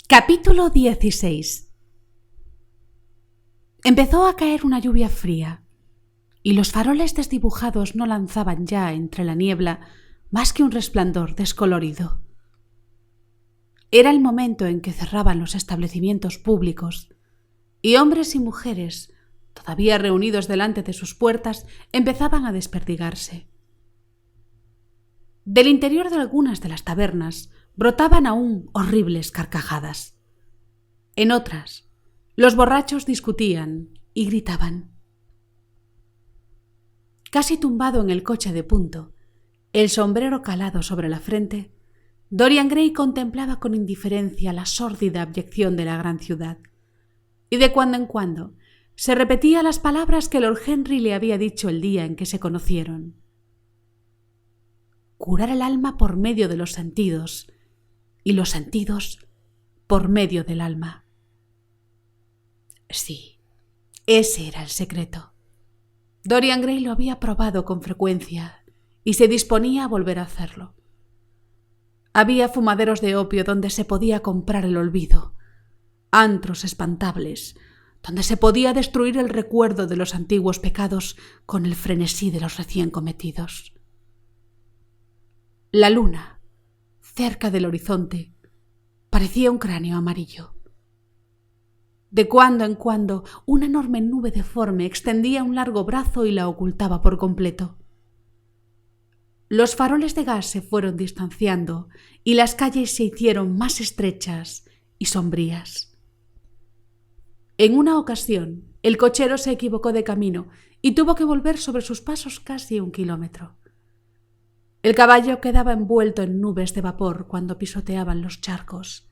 Capítulo 16. Empezó a caer una lluvia fría, y los faroles desdibujados no lanzaban ya entre la niebla más que un resplandor descolorido. Era el momento en que cerraban los establecimientos públicos, y hombres y mujeres, todavía reunidos delante de sus puertas, empezaban a desperdigarse. Del interior de algunas de las tabernas brotaban aún horribles carcajadas. En otras, los borrachos discutían y gritaban. Casi tumbado en el coche de punto, el sombrero calado sobre la frente, Dorian Gray contemplaba con indiferencia la sórdida abyección de la gran ciudad, y de cuando en cuando se repetía las palabras que Lord Henry le había dicho el día en que se conocieron. Curar el alma por medio de los sentidos, y los sentidos por medio del alma. Sí, ese era el secreto. Dorian Gray lo había probado con frecuencia y se disponía a volver a hacerlo. Había fumaderos de opio donde se podía comprar el olvido, antros espantables donde se podía destruir el recuerdo de los antiguos pecados con el frenesí de los recién cometidos. La luna, cerca del horizonte, parecía un cráneo amarillo. De cuando en cuando, una enorme nube deforme extendía un largo brazo y la ocultaba por completo. Los faroles de gas se fueron distanciando y las calles se hicieron más estrechas y sombrías. En una ocasión, el cochero se equivocó de camino y tuvo que volver sobre sus pasos casi 1 kilómetro. El caballo quedaba envuelto en nubes de vapor cuando pisoteaban los charcos.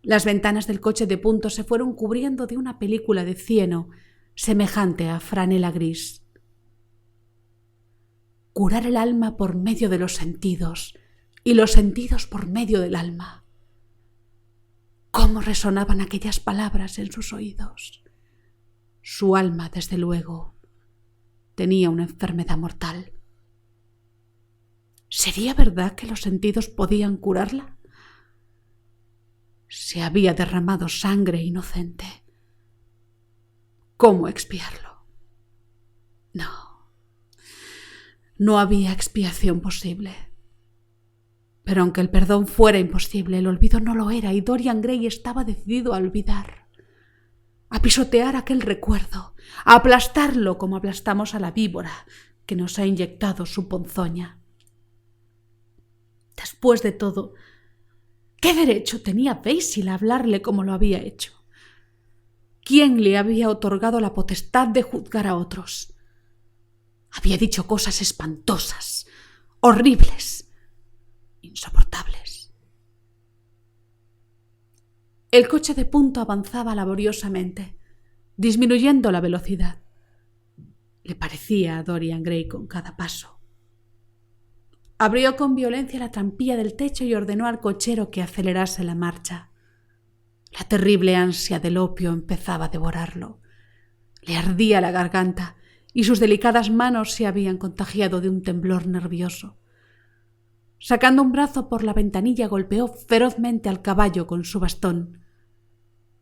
Las ventanas del coche de punto se fueron cubriendo de una película de cieno semejante a franela gris. Curar el alma por medio de los sentidos y los sentidos por medio del alma. ¿Cómo resonaban aquellas palabras en sus oídos? Su alma, desde luego, tenía una enfermedad mortal. ¿Sería verdad que los sentidos podían curarla? Se había derramado sangre inocente. ¿Cómo expiarlo? No había expiación posible. Pero aunque el perdón fuera imposible, el olvido no lo era, y Dorian Gray estaba decidido a olvidar, a pisotear aquel recuerdo, a aplastarlo como aplastamos a la víbora que nos ha inyectado su ponzoña. Después de todo, ¿qué derecho tenía Basil a hablarle como lo había hecho? ¿Quién le había otorgado la potestad de juzgar a otros? Había dicho cosas espantosas, horribles, insoportables. El coche de punto avanzaba laboriosamente, disminuyendo la velocidad. Le parecía a Dorian Gray con cada paso. Abrió con violencia la trampilla del techo y ordenó al cochero que acelerase la marcha. La terrible ansia del opio empezaba a devorarlo. Le ardía la garganta y sus delicadas manos se habían contagiado de un temblor nervioso. Sacando un brazo por la ventanilla, golpeó ferozmente al caballo con su bastón.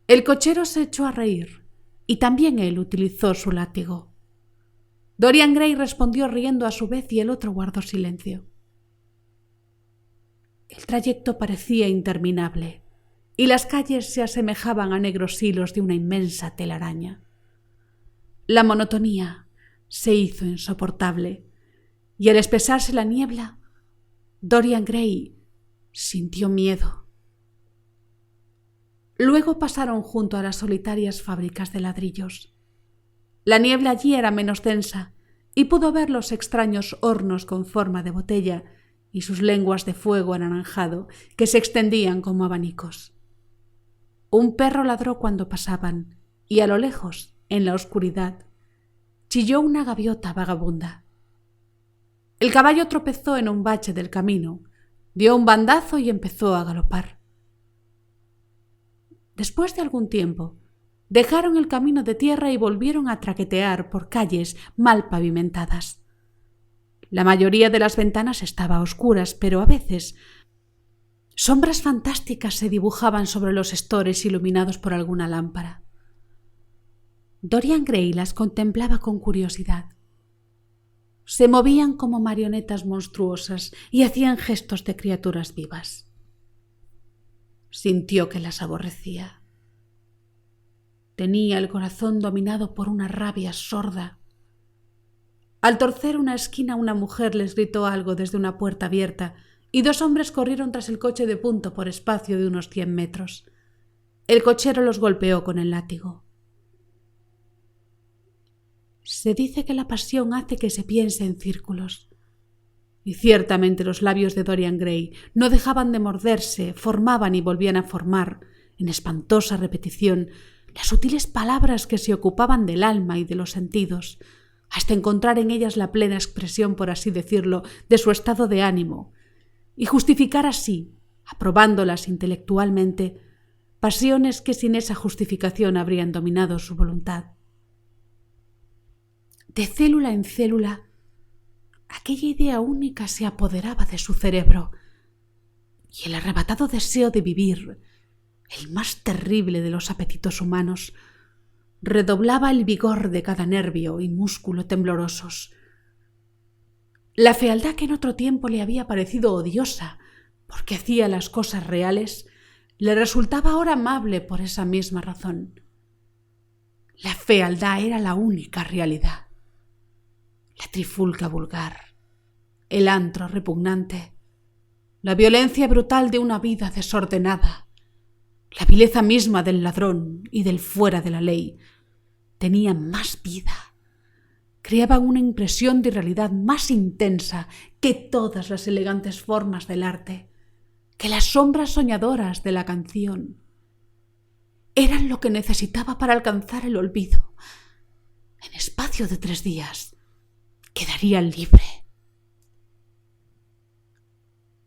El cochero se echó a reír y también él utilizó su látigo. Dorian Gray respondió riendo a su vez y el otro guardó silencio. El trayecto parecía interminable y las calles se asemejaban a negros hilos de una inmensa telaraña. La monotonía se hizo insoportable y al espesarse la niebla, Dorian Gray sintió miedo. Luego pasaron junto a las solitarias fábricas de ladrillos. La niebla allí era menos densa y pudo ver los extraños hornos con forma de botella y sus lenguas de fuego anaranjado que se extendían como abanicos. Un perro ladró cuando pasaban y a lo lejos, en la oscuridad, chilló una gaviota vagabunda. El caballo tropezó en un bache del camino, dio un bandazo y empezó a galopar. Después de algún tiempo, dejaron el camino de tierra y volvieron a traquetear por calles mal pavimentadas. La mayoría de las ventanas estaba a oscuras, pero a veces Sombras fantásticas se dibujaban sobre los estores iluminados por alguna lámpara. Dorian Gray las contemplaba con curiosidad. Se movían como marionetas monstruosas y hacían gestos de criaturas vivas. Sintió que las aborrecía. Tenía el corazón dominado por una rabia sorda. Al torcer una esquina, una mujer les gritó algo desde una puerta abierta y 2 hombres corrieron tras el coche de punto por espacio de unos 100 metros. El cochero los golpeó con el látigo. Se dice que la pasión hace que se piense en círculos. Y ciertamente los labios de Dorian Gray no dejaban de morderse, formaban y volvían a formar, en espantosa repetición, las sutiles palabras que se ocupaban del alma y de los sentidos, hasta encontrar en ellas la plena expresión, por así decirlo, de su estado de ánimo, y justificar así, aprobándolas intelectualmente, pasiones que sin esa justificación habrían dominado su voluntad. De célula en célula, aquella idea única se apoderaba de su cerebro, y el arrebatado deseo de vivir, el más terrible de los apetitos humanos, redoblaba el vigor de cada nervio y músculo temblorosos. La fealdad que en otro tiempo le había parecido odiosa porque hacía las cosas reales, le resultaba ahora amable por esa misma razón. La fealdad era la única realidad. La trifulca vulgar, el antro repugnante, la violencia brutal de una vida desordenada, la vileza misma del ladrón y del fuera de la ley, tenían más vida, creaban una impresión de realidad más intensa que todas las elegantes formas del arte, que las sombras soñadoras de la canción. Eran lo que necesitaba para alcanzar el olvido. En espacio de 3 días quedaría libre.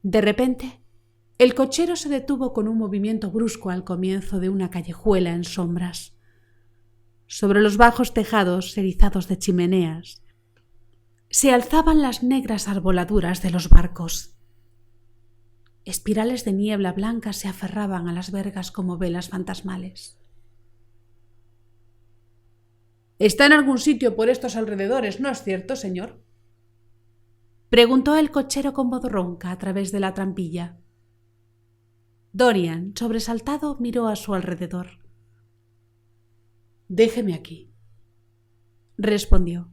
De repente, el cochero se detuvo con un movimiento brusco al comienzo de una callejuela en sombras. Sobre los bajos tejados erizados de chimeneas se alzaban las negras arboladuras de los barcos. Espirales de niebla blanca se aferraban a las vergas como velas fantasmales. «¿Está en algún sitio por estos alrededores, no es cierto, señor?», preguntó el cochero con voz ronca a través de la trampilla. Dorian, sobresaltado, miró a su alrededor. «Déjeme aquí», respondió,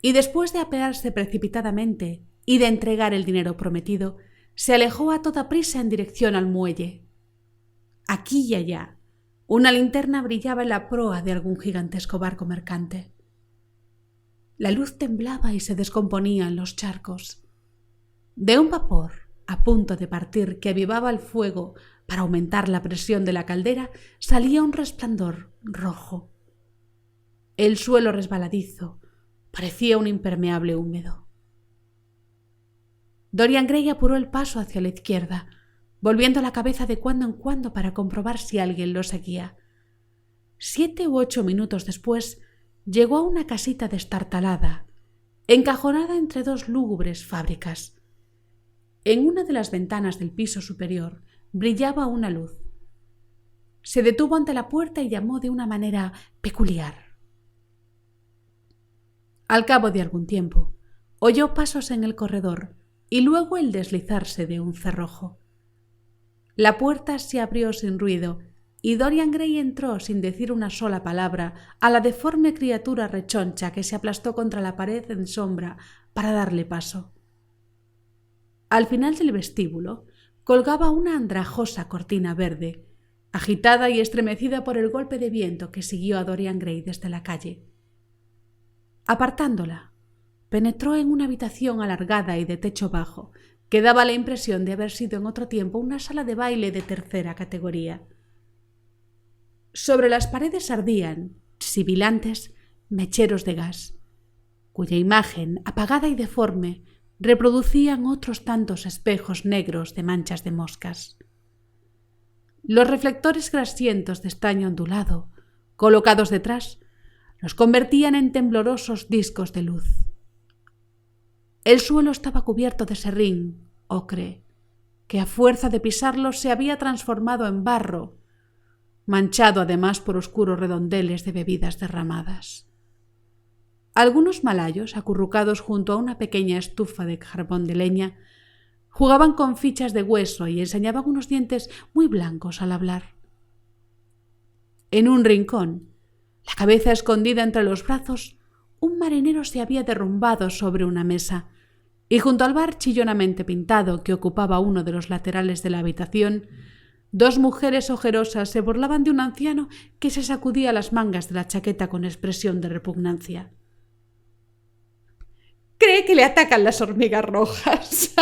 y después de apearse precipitadamente y de entregar el dinero prometido, se alejó a toda prisa en dirección al muelle. Aquí y allá, una linterna brillaba en la proa de algún gigantesco barco mercante. La luz temblaba y se descomponía en los charcos. De un vapor a punto de partir que avivaba el fuego para aumentar la presión de la caldera salía un resplandor rojo. El suelo resbaladizo parecía un impermeable húmedo. Dorian Gray apuró el paso hacia la izquierda, volviendo la cabeza de cuando en cuando para comprobar si alguien lo seguía. 7 u 8 minutos después llegó a una casita destartalada, encajonada entre 2 lúgubres fábricas. En una de las ventanas del piso superior brillaba una luz. Se detuvo ante la puerta y llamó de una manera peculiar. Al cabo de algún tiempo, oyó pasos en el corredor y luego el deslizarse de un cerrojo. La puerta se abrió sin ruido y Dorian Gray entró sin decir una sola palabra a la deforme criatura rechoncha que se aplastó contra la pared en sombra para darle paso. Al final del vestíbulo colgaba una andrajosa cortina verde, agitada y estremecida por el golpe de viento que siguió a Dorian Gray desde la calle. Apartándola, penetró en una habitación alargada y de techo bajo, que daba la impresión de haber sido en otro tiempo una sala de baile de 3ª categoría. Sobre las paredes ardían, sibilantes, mecheros de gas, cuya imagen, apagada y deforme, reproducían otros tantos espejos negros de manchas de moscas. Los reflectores grasientos de estaño ondulado, colocados detrás, los convertían en temblorosos discos de luz. El suelo estaba cubierto de serrín, ocre, que a fuerza de pisarlo se había transformado en barro, manchado además por oscuros redondeles de bebidas derramadas. Algunos malayos, acurrucados junto a una pequeña estufa de carbón de leña, jugaban con fichas de hueso y enseñaban unos dientes muy blancos al hablar. En un rincón, la cabeza escondida entre los brazos, un marinero se había derrumbado sobre una mesa, y junto al bar chillonamente pintado que ocupaba uno de los laterales de la habitación, dos mujeres ojerosas se burlaban de un anciano que se sacudía las mangas de la chaqueta con expresión de repugnancia. «Cree que le atacan las hormigas rojas».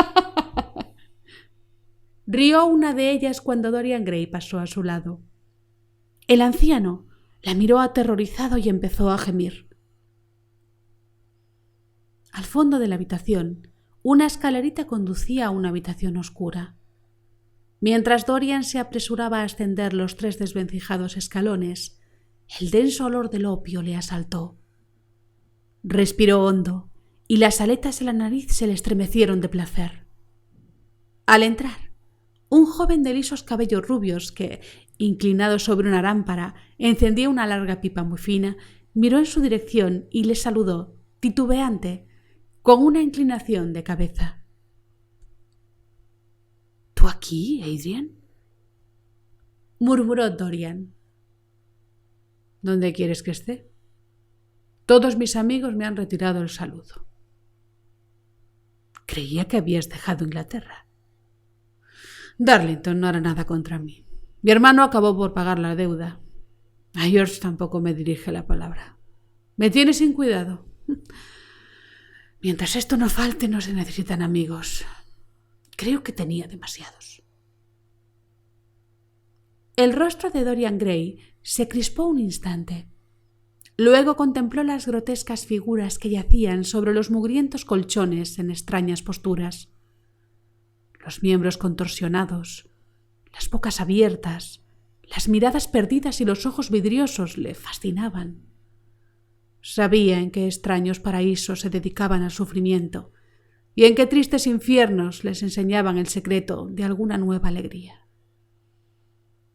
Rió una de ellas cuando Dorian Gray pasó a su lado. El anciano la miró aterrorizado y empezó a gemir. Al fondo de la habitación, una escalerita conducía a una habitación oscura. Mientras Dorian se apresuraba a ascender los 3 desvencijados escalones, el denso olor del opio le asaltó. Respiró hondo y las aletas de la nariz se le estremecieron de placer. Al entrar, un joven de lisos cabellos rubios que, inclinado sobre una lámpara, encendía una larga pipa muy fina, miró en su dirección y le saludó, titubeante, con una inclinación de cabeza. «¿Tú aquí, Adrian?», murmuró Dorian. «¿Dónde quieres que esté? Todos mis amigos me han retirado el saludo». «Creía que habías dejado Inglaterra». «Darlington no hará nada contra mí. Mi hermano acabó por pagar la deuda. A George tampoco me dirige la palabra. Me tiene sin cuidado. Mientras esto no falte, no se necesitan amigos. Creo que tenía demasiados». El rostro de Dorian Gray se crispó un instante. Luego contempló las grotescas figuras que yacían sobre los mugrientos colchones en extrañas posturas. Los miembros contorsionados, las bocas abiertas, las miradas perdidas y los ojos vidriosos le fascinaban. Sabía en qué extraños paraísos se dedicaban al sufrimiento y en qué tristes infiernos les enseñaban el secreto de alguna nueva alegría.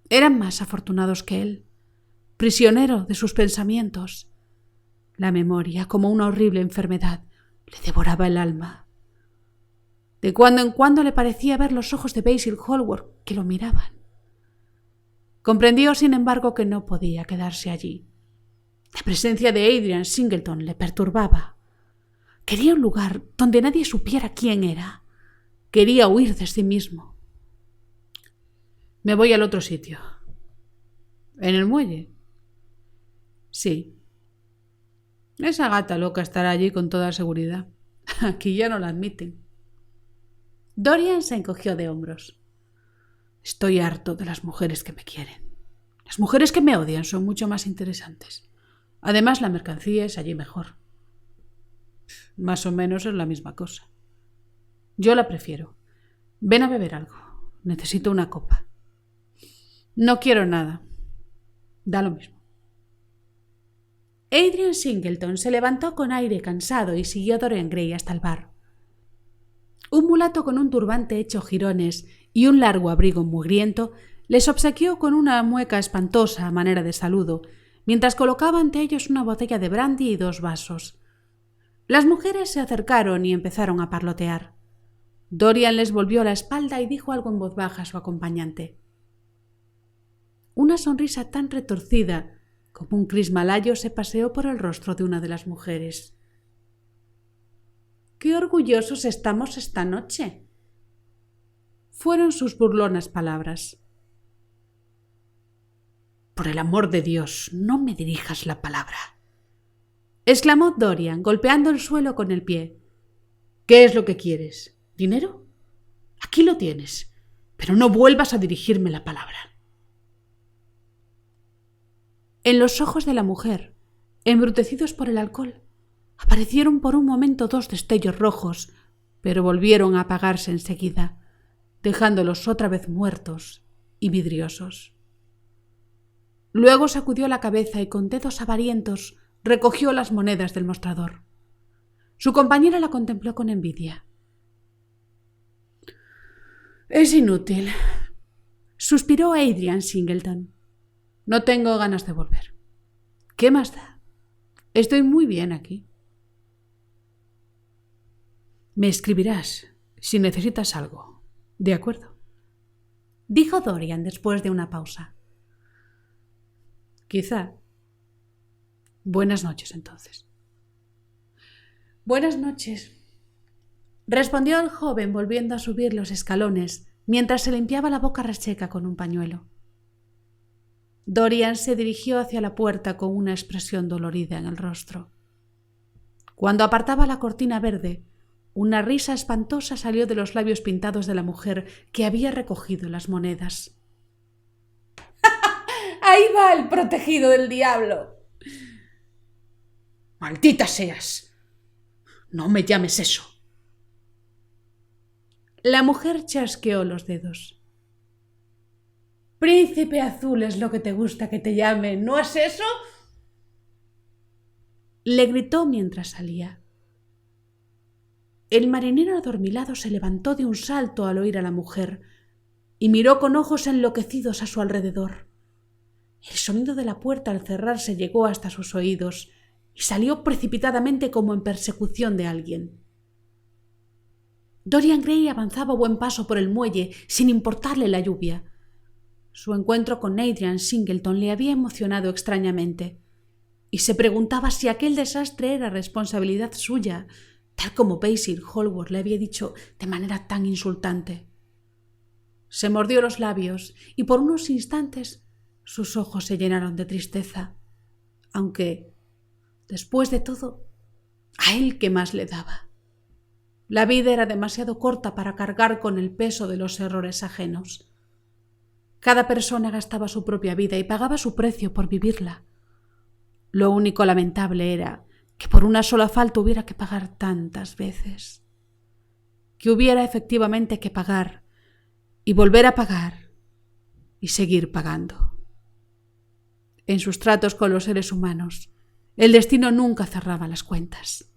Eran más afortunados que él, prisionero de sus pensamientos. La memoria, como una horrible enfermedad, le devoraba el alma. De cuando en cuando le parecía ver los ojos de Basil Hallward que lo miraban. Comprendió, sin embargo, que no podía quedarse allí. La presencia de Adrian Singleton le perturbaba. Quería un lugar donde nadie supiera quién era. Quería huir de sí mismo. «Me voy al otro sitio». «¿En el muelle?» «Sí. Esa gata loca estará allí con toda seguridad. Aquí ya no la admiten». Dorian se encogió de hombros. «Estoy harto de las mujeres que me quieren. Las mujeres que me odian son mucho más interesantes. Además, la mercancía es allí mejor. Más o menos es la misma cosa. Yo la prefiero. Ven a beber algo. Necesito una copa». «No quiero nada. Da lo mismo». Adrian Singleton se levantó con aire cansado y siguió a Dorian Gray hasta el bar. Un mulato con un turbante hecho jirones y un largo abrigo mugriento les obsequió con una mueca espantosa a manera de saludo, mientras colocaba ante ellos una botella de brandy y 2 vasos. Las mujeres se acercaron y empezaron a parlotear. Dorian les volvió la espalda y dijo algo en voz baja a su acompañante. Una sonrisa tan retorcida como un crismalayo se paseó por el rostro de una de las mujeres. «¡Qué orgullosos estamos esta noche!», fueron sus burlonas palabras. «Por el amor de Dios, no me dirijas la palabra», exclamó Dorian, golpeando el suelo con el pie. «¿Qué es lo que quieres? ¿Dinero? Aquí lo tienes, pero no vuelvas a dirigirme la palabra». En los ojos de la mujer, embrutecidos por el alcohol, aparecieron por un momento 2 destellos rojos, pero volvieron a apagarse enseguida, dejándolos otra vez muertos y vidriosos. Luego sacudió la cabeza y con dedos avarientos recogió las monedas del mostrador. Su compañera la contempló con envidia. Es inútil, suspiró Adrian Singleton. No tengo ganas de volver. ¿Qué más da? Estoy muy bien aquí. Me escribirás si necesitas algo. ¿De acuerdo?, dijo Dorian después de una pausa. Quizá. Buenas noches, entonces. Buenas noches, respondió el joven volviendo a subir los escalones mientras se limpiaba la boca reseca con un pañuelo. Dorian se dirigió hacia la puerta con una expresión dolorida en el rostro. Cuando apartaba la cortina verde, una risa espantosa salió de los labios pintados de la mujer que había recogido las monedas. ¡Ahí va el protegido del diablo! ¡Maldita seas! No me llames eso. La mujer chasqueó los dedos. Príncipe azul es lo que te gusta que te llamen, ¿no es eso?, le gritó mientras salía. El marinero adormilado se levantó de un salto al oír a la mujer y miró con ojos enloquecidos a su alrededor. El sonido de la puerta al cerrarse llegó hasta sus oídos y salió precipitadamente como en persecución de alguien. Dorian Gray avanzaba a buen paso por el muelle sin importarle la lluvia. Su encuentro con Adrian Singleton le había emocionado extrañamente y se preguntaba si aquel desastre era responsabilidad suya, tal como Basil Hallward le había dicho de manera tan insultante. Se mordió los labios y por unos instantes sus ojos se llenaron de tristeza, aunque, después de todo, a él qué más le daba. La vida era demasiado corta para cargar con el peso de los errores ajenos. Cada persona gastaba su propia vida y pagaba su precio por vivirla. Lo único lamentable era que por una sola falta hubiera que pagar tantas veces. Que hubiera efectivamente que pagar y volver a pagar y seguir pagando. En sus tratos con los seres humanos, el destino nunca cerraba las cuentas.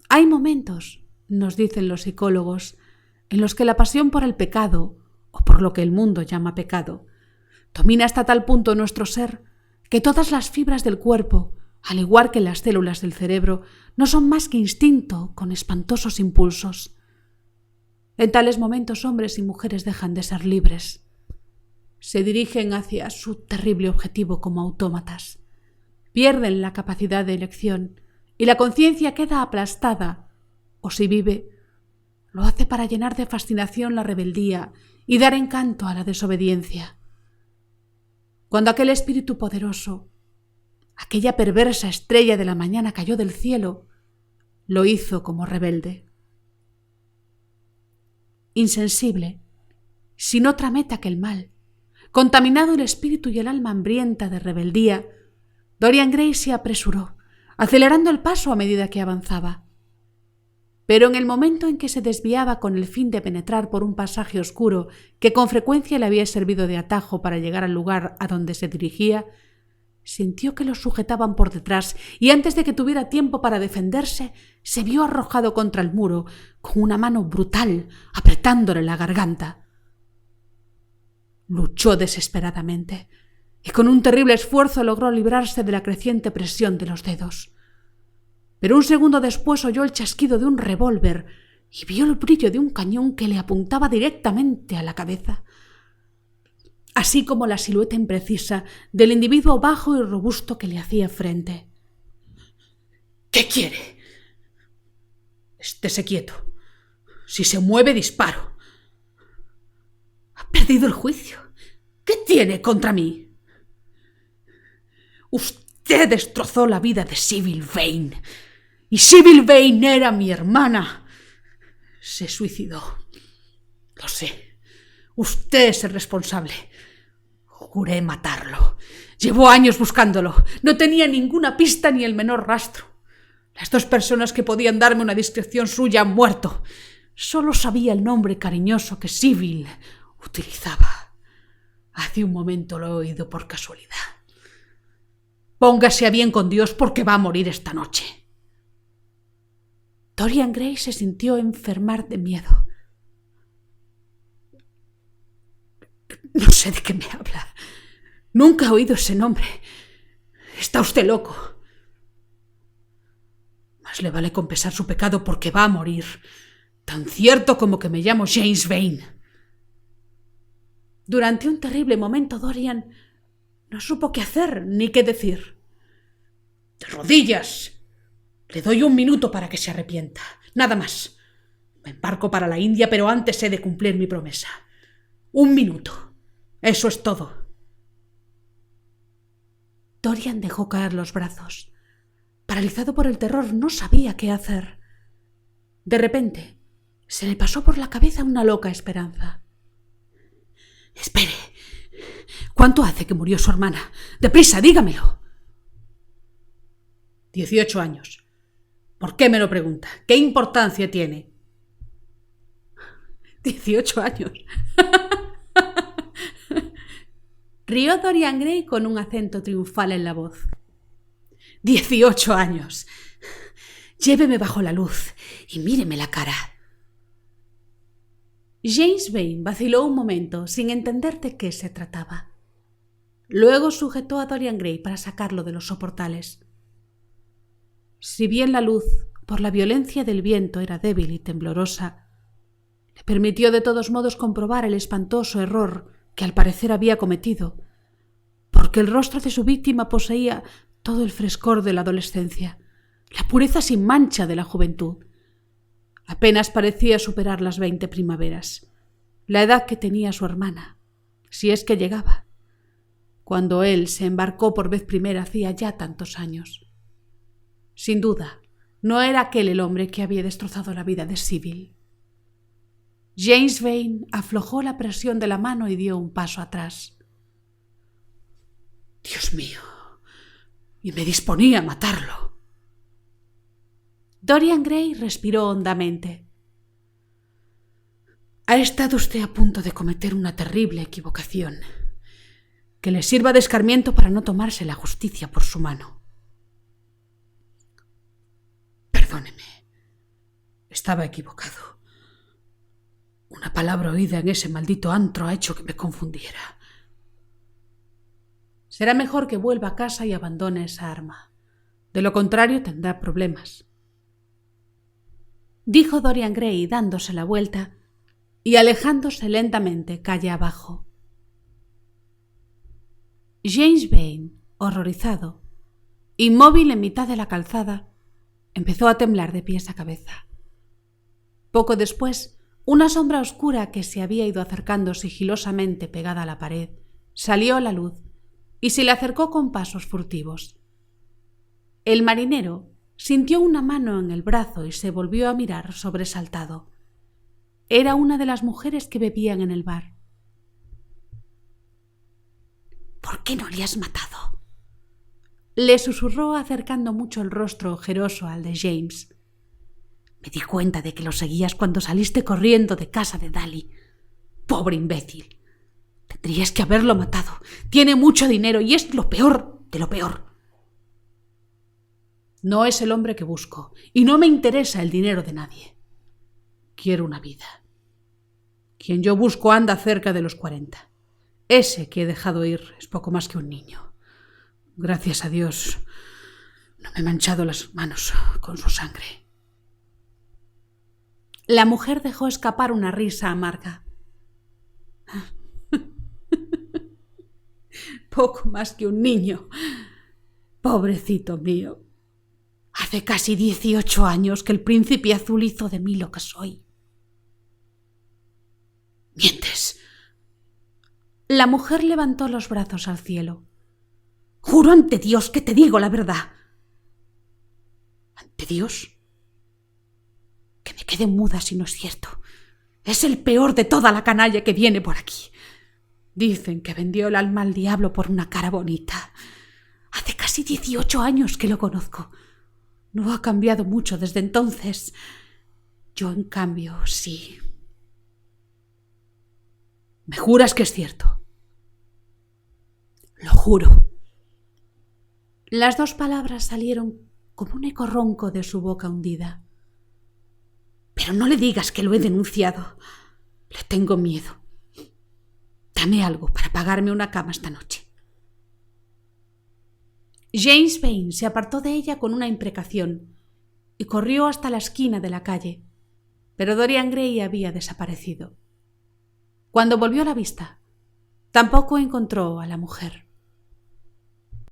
Hay momentos, nos dicen los psicólogos, en los que la pasión por el pecado, o por lo que el mundo llama pecado, domina hasta tal punto nuestro ser que todas las fibras del cuerpo, al igual que las células del cerebro, no son más que instinto con espantosos impulsos. En tales momentos hombres y mujeres dejan de ser libres. Se dirigen hacia su terrible objetivo como autómatas. Pierden la capacidad de elección y la conciencia queda aplastada, o si vive, lo hace para llenar de fascinación la rebeldía y dar encanto a la desobediencia. Cuando aquel espíritu poderoso, aquella perversa estrella de la mañana cayó del cielo, lo hizo como rebelde. Insensible, sin otra meta que el mal, contaminado el espíritu y el alma hambrienta de rebeldía, Dorian Gray se apresuró, acelerando el paso a medida que avanzaba. Pero en el momento en que se desviaba con el fin de penetrar por un pasaje oscuro que con frecuencia le había servido de atajo para llegar al lugar a donde se dirigía, sintió que lo sujetaban por detrás y antes de que tuviera tiempo para defenderse, se vio arrojado contra el muro con una mano brutal apretándole la garganta. Luchó desesperadamente y con un terrible esfuerzo logró librarse de la creciente presión de los dedos. Pero un segundo después oyó el chasquido de un revólver y vio el brillo de un cañón que le apuntaba directamente a la cabeza, así como la silueta imprecisa del individuo bajo y robusto que le hacía frente. ¿Qué quiere? Estése quieto. Si se mueve, disparo. Ha perdido el juicio. ¿Qué tiene contra mí? Usted destrozó la vida de Sybil Vane. Y Sybil Vane era mi hermana. Se suicidó. Lo sé. Usted es el responsable. Juré matarlo. Llevó años buscándolo. No tenía ninguna pista ni el menor rastro. Las dos personas que podían darme una descripción suya han muerto. Solo sabía el nombre cariñoso que Sybil utilizaba. Hace un momento lo he oído por casualidad. Póngase a bien con Dios porque va a morir esta noche. Dorian Gray se sintió enfermar de miedo. sé de qué me habla. Nunca he oído ese nombre. Está usted loco. Más le vale confesar su pecado porque va a morir. Tan cierto como que me llamo James Vane. Durante un terrible momento Dorian no supo qué hacer ni qué decir. ¡De rodillas! Le doy 1 minuto para que se arrepienta. Nada más. Me embarco para la India, pero antes he de cumplir mi promesa. 1 minuto. Eso es todo. Dorian dejó caer los brazos. Paralizado por el terror, no sabía qué hacer. De repente, se le pasó por la cabeza una loca esperanza. «Espere. ¿Cuánto hace que murió su hermana? ¡Deprisa, dígamelo!» 18 años. ¿Por qué me lo pregunta? ¿Qué importancia tiene? 18 años. Rió Dorian Gray con un acento triunfal en la voz. 18 años. Lléveme bajo la luz y míreme la cara. James Vane vaciló un momento sin entender de qué se trataba. Luego sujetó a Dorian Gray para sacarlo de los soportales. Si bien la luz, por la violencia del viento, era débil y temblorosa, le permitió de todos modos comprobar el espantoso error que al parecer había cometido, porque el rostro de su víctima poseía todo el frescor de la adolescencia, la pureza sin mancha de la juventud. Apenas parecía superar las 20 primaveras, la edad que tenía su hermana, si es que llegaba, cuando él se embarcó por vez primera hacía ya tantos años. Sin duda, no era aquel el hombre que había destrozado la vida de Sybil. James Vane aflojó la presión de la mano y dio un paso atrás. «Dios mío, y me disponía a matarlo». Dorian Gray respiró hondamente. «Ha estado usted a punto de cometer una terrible equivocación, que le sirva de escarmiento para no tomarse la justicia por su mano. Perdóneme, estaba equivocado. Una palabra oída en ese maldito antro ha hecho que me confundiera. Será mejor que vuelva a casa y abandone esa arma. De lo contrario tendrá problemas», dijo Dorian Gray dándose la vuelta y alejándose lentamente calle abajo. James Vane, horrorizado, inmóvil en mitad de la calzada, empezó a temblar de pies a cabeza. Poco después, una sombra oscura que se había ido acercando sigilosamente pegada a la pared salió a la luz y se le acercó con pasos furtivos. El marinero sintió una mano en el brazo y se volvió a mirar sobresaltado. Era una de las mujeres que bebían en el bar. «¿Por qué no le has matado?», le susurró acercando mucho el rostro ojeroso al de James. «Me di cuenta de que lo seguías cuando saliste corriendo de casa de Daly. Pobre imbécil. Tendrías que haberlo matado. Tiene mucho dinero y es lo peor de lo peor». «No es el hombre que busco y no me interesa el dinero de nadie. Quiero una vida. Quien yo busco anda cerca de los 40. Ese que he dejado ir es poco más que un niño. Gracias a Dios, no me he manchado las manos con su sangre». La mujer dejó escapar una risa amarga. «Poco más que un niño. Pobrecito mío. Hace casi 18 años que el príncipe azul hizo de mí lo que soy». «Mientes». La mujer levantó los brazos al cielo. «Juro ante Dios que te digo la verdad». «¿Ante Dios?» «Que me quede muda si no es cierto. Es el peor de toda la canalla que viene por aquí. Dicen que vendió el alma al diablo por una cara bonita. Hace casi 18 años que lo conozco. No ha cambiado mucho desde entonces. Yo, en cambio, sí». «¿Me juras que es cierto?» «Lo juro». Las dos palabras salieron como un eco ronco de su boca hundida. «Pero no le digas que lo he denunciado. Le tengo miedo. Dame algo para pagarme una cama esta noche. James Vane se apartó de ella con una imprecación y corrió hasta la esquina de la calle, pero Dorian Gray había desaparecido. Cuando volvió la vista, tampoco encontró a la mujer.